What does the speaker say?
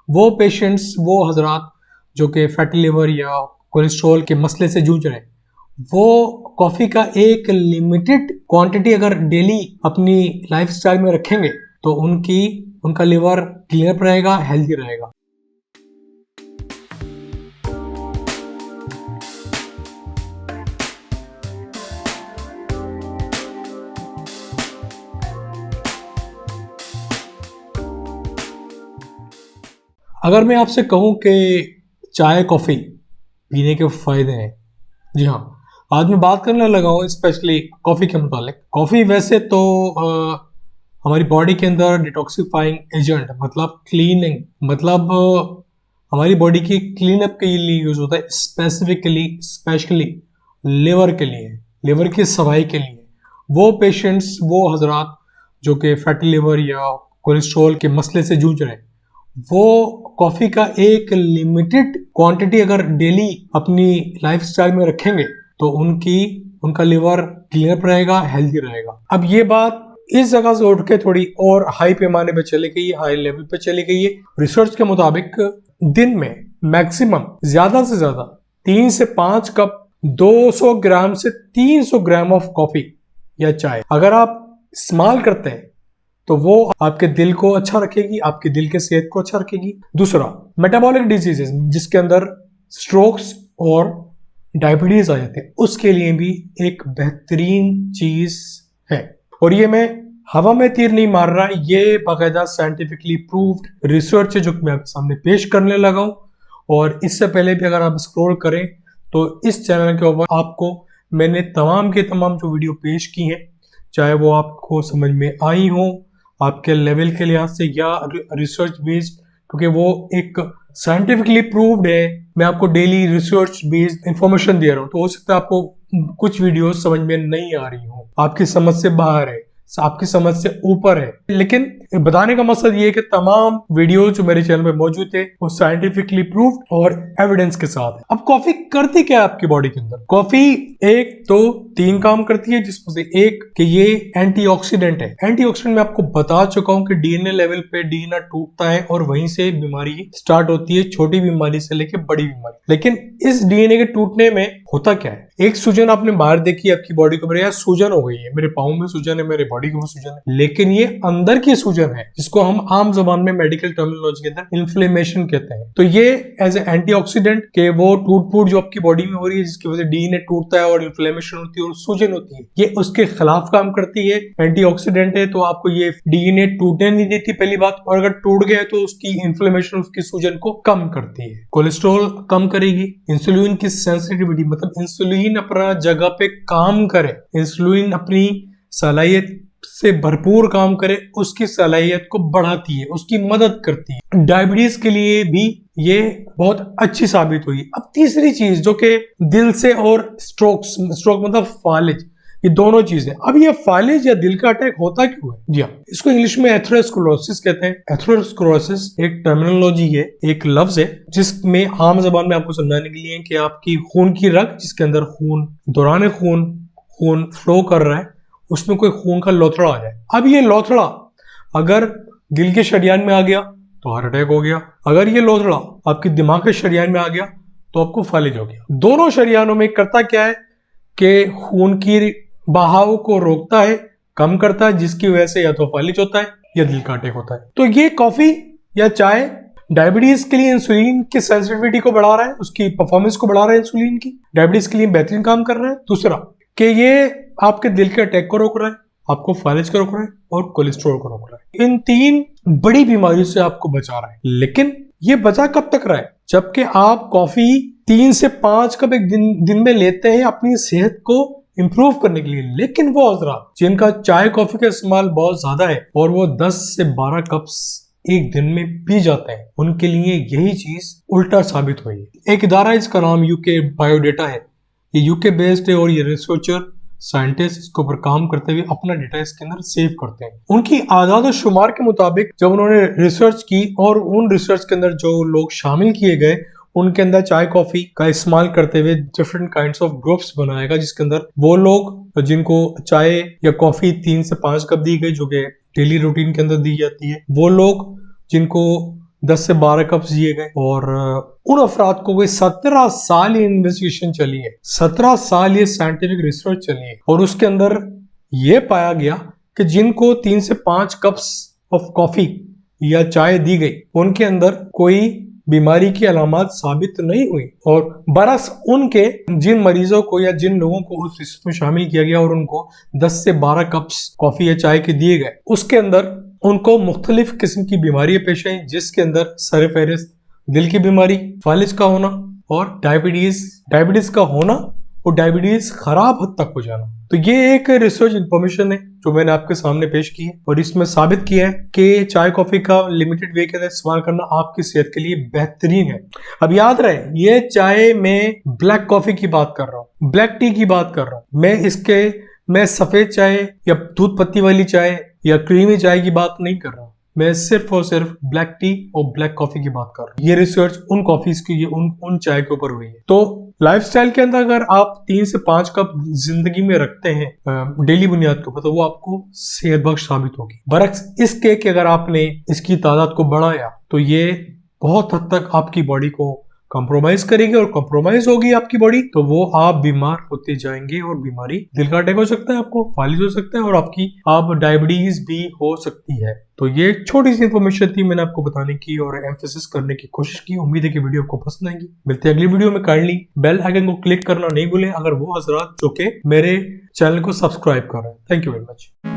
वो पेशेंट्स, वो हजरात जो कि फैटी लिवर या कोलेस्ट्रॉल के मसले से जूझ रहे हैं, वो कॉफ़ी का एक लिमिटेड क्वांटिटी अगर डेली अपनी लाइफस्टाइल में रखेंगे तो उनका लिवर क्लियर रहेगा, हेल्दी रहेगा। अगर मैं आपसे कहूं कि चाय कॉफ़ी पीने के फ़ायदे हैं, जी हाँ, आज मैं बात करने लगा हूँ स्पेशली कॉफ़ी के मुतालिक। कॉफ़ी वैसे तो हमारी बॉडी के अंदर डिटॉक्सिफाइंग एजेंट मतलब क्लीनिंग मतलब हमारी बॉडी की क्लीन अप के लिए यूज़ होता है, स्पेशली लिवर के लिए, लिवर की सफाई के लिए। वो पेशेंट्स, वो हजरात जो कि फैटी लिवर या कोलेस्ट्रॉल के मसले से जूझ रहे हैं, वो कॉफ़ी का एक लिमिटेड क्वांटिटी अगर डेली अपनी लाइफस्टाइल में रखेंगे तो उनका लिवर क्लियर रहेगा, हेल्दी रहेगा। अब ये बात इस जगह से उठ के थोड़ी और हाई पैमाने पे चली गई है, हाई लेवल पे चली गई है। रिसर्च के मुताबिक दिन में मैक्सिमम ज्यादा से ज्यादा 3 से 5 कप 200 ग्राम से 300 ग्राम ऑफ कॉफी या चाय अगर आप इस्तेमाल करते हैं तो वो आपके दिल को अच्छा रखेगी, आपके दिल के सेहत को अच्छा रखेगी। दूसरा, मेटाबॉलिक डिजीजेस जिसके अंदर स्ट्रोक्स और डायबिटीज आ जाते हैं, उसके लिए भी एक बेहतरीन चीज है। और ये मैं हवा में तीर नहीं मार रहा, ये बाकायदा साइंटिफिकली प्रूव्ड रिसर्च है जो मैं आपके सामने पेश करने लगा हूं। और इससे पहले भी अगर आप स्क्रॉल करें तो इस चैनल के ऊपर आपको मैंने तमाम के तमाम जो वीडियो पेश की हैं, चाहे वो आपको समझ में आई हो आपके लेवल के लिहाज से या रिसर्च बेस्ड, क्योंकि वो एक साइंटिफिकली प्रूव्ड है। मैं आपको डेली रिसर्च बेस्ड इंफॉर्मेशन दे रहा हूँ, तो हो सकता है आपको कुछ वीडियोस समझ में नहीं आ रही हो, आपकी समझ से बाहर है, आपकी समझ से ऊपर है। लेकिन बताने का मकसद ये है कि तमाम वीडियो जो मेरे चैनल में मौजूद है वो साइंटिफिकली प्रूव्ड और एविडेंस के साथ है। अब कॉफी करती क्या है आपकी बॉडी के अंदर? कॉफी एक तो 3 काम करती है, जिसमें से एक कि ये एंटीऑक्सीडेंट है। एंटीऑक्सीडेंट मैं आपको बता चुका हूं कि डीएनए लेवल पे डीएनए टूटता है और वहीं से बीमारी स्टार्ट होती है, छोटी बीमारी से लेकर बड़ी बीमारी। लेकिन इस डीएनए के टूटने में होता क्या है? एक सूजन आपने बाहर देखी आपकी बॉडी को, यार सूजन हो गई है, मेरे पाँव में सूजन है, मेरे बॉडी में सूजन है, लेकिन ये अंदर की सूजन है जिसको हम आम जबान में मेडिकल टर्मिनोलॉजी के अंदर इन्फ्लेमेशन कहते हैं। तो ये एज ए एंटीऑक्सीडेंट के वो टूट फूट जो आपकी बॉडी में हो रही है जिसकी वजह से डीएनए टूटता है और इन्फ्लेमेशन होती है और सूजन होती है, ये उसके खिलाफ काम करती है। एंटीऑक्सीडेंट है तो आपको ये डीएनए टूटने नहीं देती, पहली बात, और अगर टूट गया तो उसकी इन्फ्लेमेशन, उसकी सूजन को कम करती है। कोलेस्ट्रॉल कम करेगी, इंसुलिन की सेंसिटिविटी मतलब इंसुलिन अपना जगह पे काम करे, इंसुलिन अपनी सलाहियत से भरपूर काम करे, उसकी सलाहियत को बढ़ाती है, उसकी मदद करती है। डायबिटीज के लिए भी ये बहुत अच्छी साबित हुई। अब तीसरी चीज जो कि दिल से और स्ट्रोक मतलब फालिज, ये दोनों चीजें। अब ये फालिज या दिल का अटैक होता क्यों है? जी हाँ, इसको इंग्लिश में एथेरोस्क्लेरोसिस कहते हैं। एथेरोस्क्लेरोसिस एक टर्मिनोलॉजी है, एक लफ्ज है जिसमें आम जबान में आपको समझाने के लिए कि आपकी खून की रग जिसके अंदर खून दौरान खून फ्लो कर रहा है, उसमें कोई खून का लोथड़ा आ जाए। अब ये लोथड़ा अगर दिल के शरियान में आ गया तो हार्ट अटैक हो गया, अगर ये लोथड़ा आपके दिमाग के शरियान में आ गया तो आपको फालिज हो गया। दोनों शरियानों में करता क्या है कि खून की बहाव को रोकता है, कम करता है, जिसकी वजह से या तो फालिज होता है या दिल का अटैक होता है। तो ये कॉफी या चाय डायबिटीज के लिए इंसुलिन की सेंसिटिविटी को बढ़ा रहा है, उसकी परफॉर्मेंस को बढ़ा रहा है, इंसुलिन की डायबिटीज के लिए बेहतरीन काम कर रहा है। दूसरा कि ये आपके दिल के अटैक को रोक रहा है, आपको फालिज को रोक रहा है और कोलेस्ट्रॉल को रोक रहा है। इन 3 बड़ी बीमारियों से आपको बचा रहा है। लेकिन ये बचा कब तक रहा है? जबकि आप कॉफी 3 से 5 कप एक दिन में लेते हैं अपनी सेहत को इंप्रूव करने के लिए। लेकिन वो हजरात जिनका चाय कॉफी का इस्तेमाल बहुत ज्यादा है और वो 10 से 12 कप्स एक दिन में पी जाते हैं, उनके लिए यही चीज उल्टा साबित हुई है। एक इदारा है, इसका नाम यूके बायोडेटा है, ये यूके बेस्ड है और ये रिसर्चर साइंटिस्ट इसके ऊपर काम करते हुए अपना डेटा इसके अंदर सेव करते हैं। उनकी आदाद और शुमार के मुताबिक जब उन्होंने रिसर्च की और उन रिसर्च के अंदर जो लोग शामिल किए गए उनके अंदर चाय कॉफी का इस्तेमाल करते हुए डिफरेंट काइंड्स ऑफ ग्रुप्स बनाएगा, जिसके अंदर वो लोग जिनको चाय या कॉफी 3 से 5 कप दी गई जो कि डेली रूटीन के अंदर दी जाती है, वो लोग जिनको 10 से 12 कप्स दिए गए और उन अफराद को कोई 17 साल ये इन्वेस्टिगेशन चली है, 17 साल ये साइंटिफिक रिसर्च चली है और उसके अंदर ये पाया गया कि जिनको 3 से 5 कप्स ऑफ कॉफी या चाय दी गई उनके अंदर कोई बीमारी की अलामत साबित नहीं हुई और बरस उनके जिन मरीजों को या जिन लोगों को उस रिसर्च में शामिल किया गया और उनको 10 से 12 कप्स कॉफी या चाय के दिए गए उसके अंदर उनको मुख्तलिफ किस्म की बीमारियां पेश आई, जिसके अंदर सरफहरिस्त दिल की बीमारी, फालिज का होना और डायबिटीज का होना और डायबिटीज खराब हद तक हो जाना। तो ये एक रिसर्च इंफॉर्मेशन है जो मैंने आपके सामने पेश की है और इसमें साबित किया है कि चाय कॉफी का लिमिटेड वे के अंदर इस्तेमाल करना आपकी सेहत के लिए बेहतरीन है। अब याद रहे, ये चाय में ब्लैक कॉफी की बात कर रहा हूँ, ब्लैक टी की बात कर रहा हूँ, मैं सफेद चाय या दूध पत्ती वाली चाय या क्रीमी चाय की बात नहीं कर रहा हूँ, मैं सिर्फ और सिर्फ ब्लैक टी और ब्लैक कॉफी की बात कर रहा हूँ। ये रिसर्च उन कॉफीज की उन चाय के ऊपर हुई है। तो लाइफस्टाइल के अंदर अगर आप 3 से 5 कप जिंदगी में रखते हैं डेली बुनियाद के ऊपर तो वो आपको सेहत बख्श साबित होगी। बरक्स इसके कि अगर आपने इसकी तादाद को बढ़ाया तो ये बहुत हद तक आपकी बॉडी को कॉम्प्रोमाइज करेगी और कॉम्प्रोमाइज होगी आपकी बॉडी तो वो आप बीमार होते जाएंगे और बीमारी दिल का अटैक हो सकता है, आपको फालिज हो सकता है और आप डायबिटीज भी हो सकती है। तो ये छोटी सी इंफॉर्मेशन थी मैंने आपको बताने की और एम्फेसिस करने की कोशिश की। उम्मीद है कि वीडियो आपको पसंद आएगी। मिलते हैं अगली वीडियो में। काइंडली बेल आइकन को क्लिक करना नहीं भूलें अगर वो हजरात जो के मेरे चैनल को सब्सक्राइब कर रहे हैं। Thank you very much.